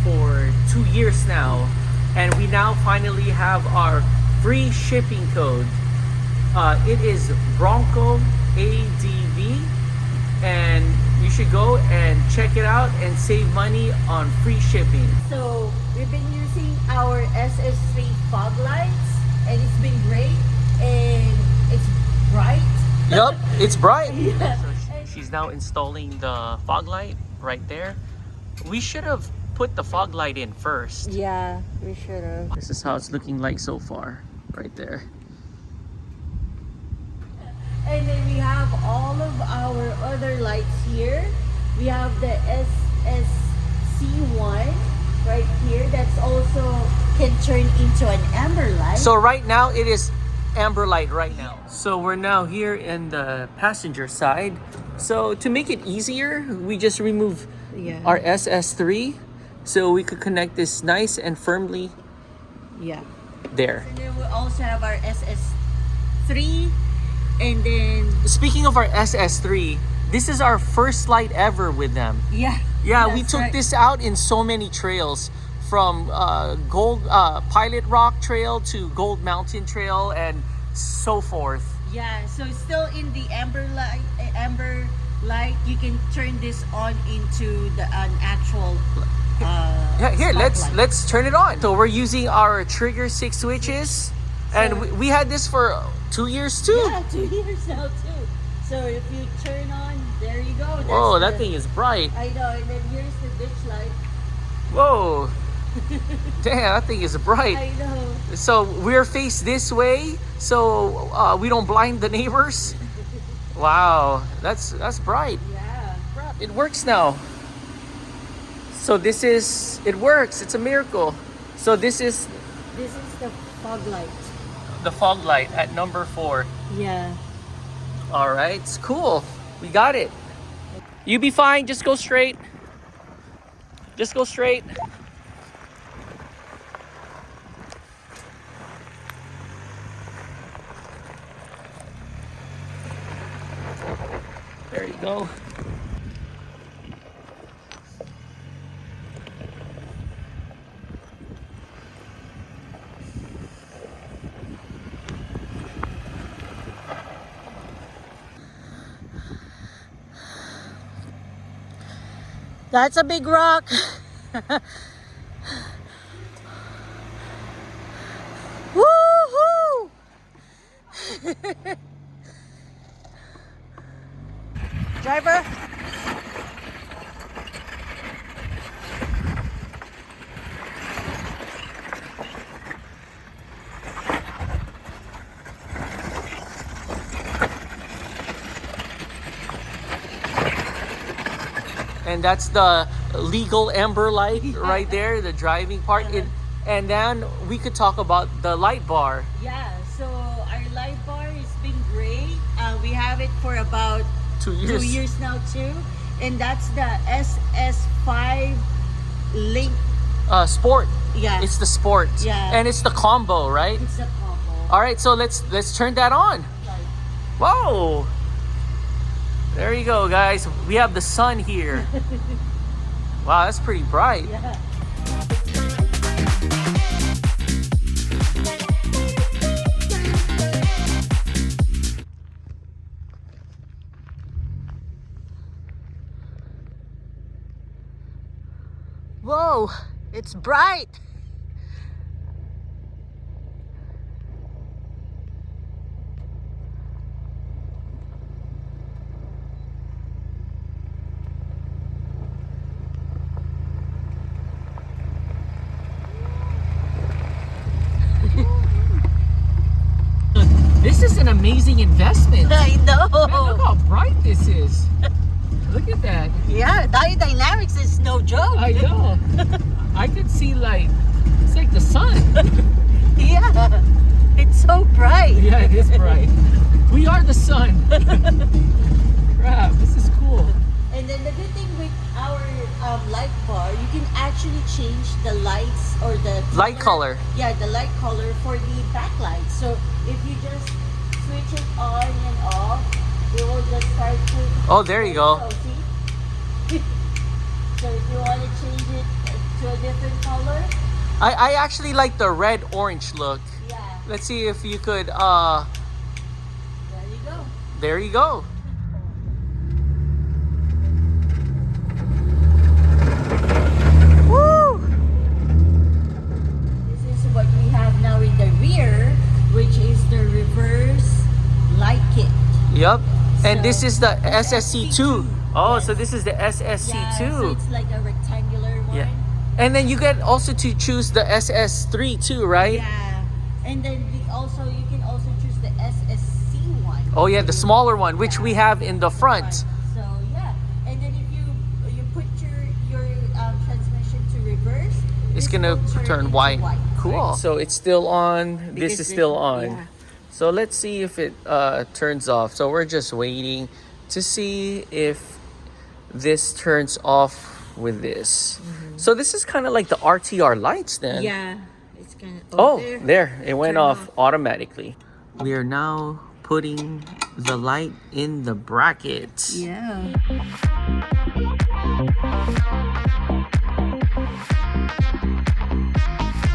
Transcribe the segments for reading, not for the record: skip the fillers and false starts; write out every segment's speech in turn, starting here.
for 2 years now, and we now finally have our free shipping code. It is Bronco ADV, and you should go and check it out and save money on free shipping. So we've been using our SS3 fog lights, and it's been great, and it's bright. Yup, it's bright. Yeah. So she's now installing the fog light right there. We should have put the fog light in first. Yeah, we should have. This is how it's looking like so far, right there. And then we have all of our other lights here. We have the SSC1 right here that's also can turn into an amber light. So right now it is amber light right now. So we're now here in the passenger side. So to make it easier, we just remove our SS3 so we could connect this nice and firmly there. And then we also have our SS3. And then Speaking of our SS3, this is our first light ever with them. Yeah, we took this out in so many trails, from Pilot Rock Trail to Gold Mountain Trail and so forth. Yeah, so still in the amber light, you can turn this on into an actual Here, spotlight. let's turn it on. So we're using our trigger 6 switches, and we had this for 2 years too. Yeah, 2 years now too. So if you turn on, there you go. That's Whoa, that thing is bright. I know, and then here's the ditch light. Whoa. Damn, that thing is bright. I know. So we're faced this way, so we don't blind the neighbors. Wow, that's bright. Yeah. It works now. So it works. It's a miracle. So this is the fog light. the fog light at number 4. Yeah. All right, it's cool. We got it. You be fine. Just go straight. Just go straight. There you go. That's a big rock. Woohoo! Driver. And that's the legal amber light right there, the driving part. And then we could talk about the light bar. Yeah, so our light bar has been great. We have it for about 2 years. 2 years now too. And that's the SS5 Link. Sport. Yeah. It's the sport. Yeah. And it's the combo, right? It's a combo. All right, so let's turn that on. Whoa. There you go, guys. We have the sun here. Wow, that's pretty bright. Yeah. Whoa, it's bright. This is an amazing investment. I know. Man, look how bright this is. Look at that. Yeah, dynamics is no joke. I know. I could see it's like the sun. Yeah, it's so bright. Yeah, it is bright. We are the sun. Crap, this is cool. And then the good thing with our light bar, you can actually change the lights or the Light color. Yeah, the light color for the backlight. So if you just switch it on and off, it will just start to. Oh, there you go. See? So if you want to change it to a different color. I actually like the red orange look. Yeah. Let's see if you could There you go. there you go. Woo! This is what we have now in the rear, which is the reverse light kit. Yep. And So, this is the SSC2. Oh, Yes. so this is the SSC2. Yeah, so it's like a rectangular one. Yeah. And then you get also to choose the SS3 too, right? Yeah. And then you can also choose the SSC one. Oh yeah, the smaller one, which we have in the front. So yeah. And then if you put your transmission to reverse, It's this gonna will turn into white. Cool. So it's still on. This Because is still on. yeah. So let's see if it turns off. So we're just waiting to see if this turns off with this. So this is kind of like the RTR lights then. Yeah. It's kind of Oh, there. It went Turn off automatically. We are now putting the light in the bracket. Yeah.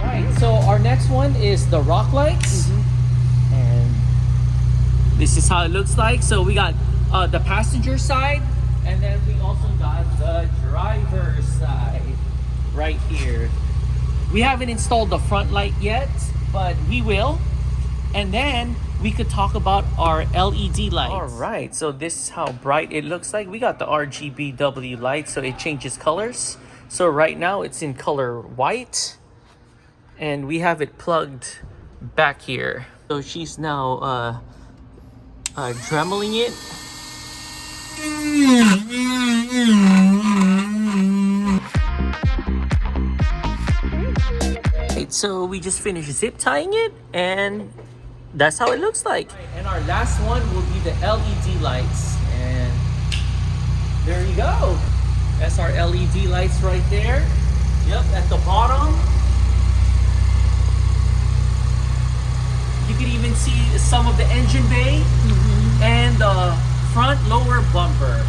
Right. So our next one is the rock lights. And this is how it looks like. So we got the passenger side, and then we also got the driver's side right here. We haven't installed the front light yet, but we will. And then we could talk about our LED lights. All right, so this is how bright it looks like. We got the RGBW light, so it changes colors. So right now it's in color white, and we have it plugged back here. So she's now dremeling it. Right, so we just finished zip tying it, and that's how it looks like. Right, and our last one will be the LED lights, and there you go. That's our LED lights right there. Yep, at the bottom. You can even see some of the engine bay and the front lower bumper.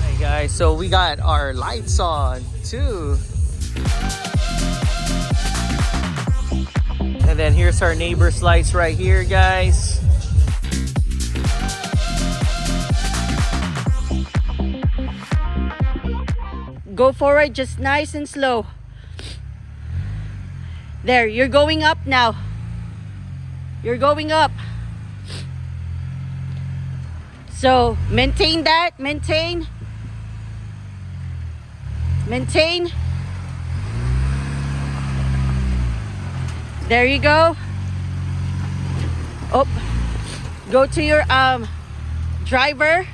Hey guys, so we got our lights on too. And then here's our neighbor's lights right here, guys. Go forward, just nice and slow. There, you're going up now. You're going up. So maintain that, maintain. There you go. Oh, go to your driver.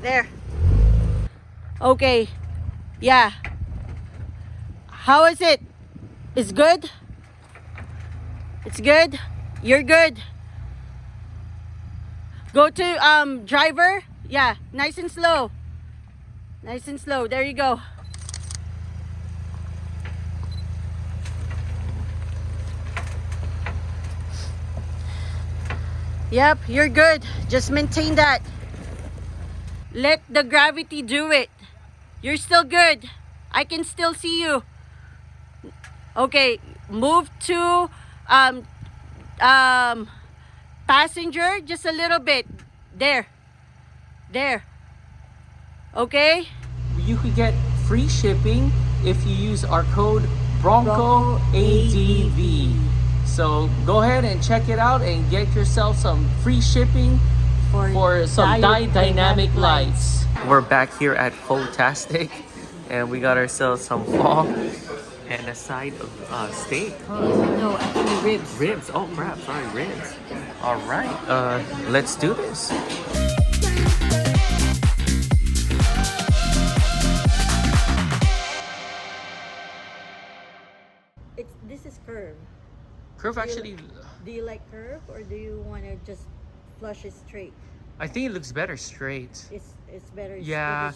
There. Okay. Yeah. How is it? It's good? It's good? You're good. Go to driver. Yeah, nice and slow. Nice and slow. There you go. Yep, you're good. Just maintain that. Let the gravity do it. You're still good. I can still see you. Okay, move to passenger just a little bit. There. Okay? You could get free shipping if you use our code Bronco ADV. So go ahead and check it out and get yourself some free shipping for some dynamic lights. We're back here at Fotastic, and we got ourselves some pho and a side of steak. No, actually ribs. Ribs. Oh crap, sorry, ribs. All right, let's do this. This is curve. Curve actually, Do you like curve or do you want to just flush it straight? I think it looks better straight. It's better. Yeah,